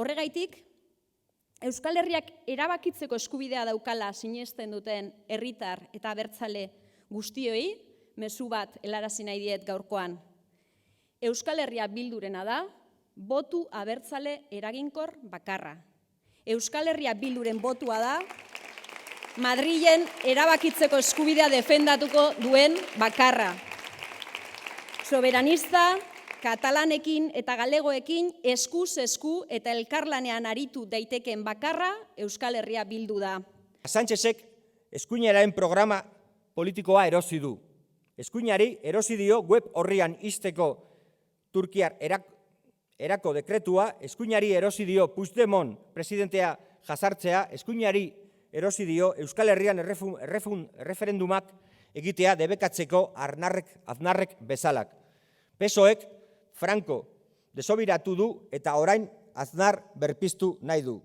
Horregaitik, Euskal Herriak erabakitzeko eskubidea daukala sinesten duten herritar eta abertzale guztioi, mezu bat helarazi nahi diet gaurkoan. Euskal Herria Bildurena da, botu abertzale eraginkor bakarra. Euskal Herria Bilduren botua da, Madrilen erabakitzeko eskubidea defendatuko duen bakarra. Soberanista, katalanekin eta galegoekin eskuz esku eta elkarlanean aritu daiteken bakarra Euskal Herria Bildu da. Sánchezek eskuinaren programa politikoa erosi du. Eskuinari erosi dio web orrian ixteko Turkiar erako dekretua, eskuinari erosi dio Puigdemont presidentea jazartzea, eskuinari erosi dio Euskal Herrian erreferendumak egitea debekatzeko Aznarrek bezalak. PSOEk Franco desobiratu du eta orain Aznar berpiztu nahi du.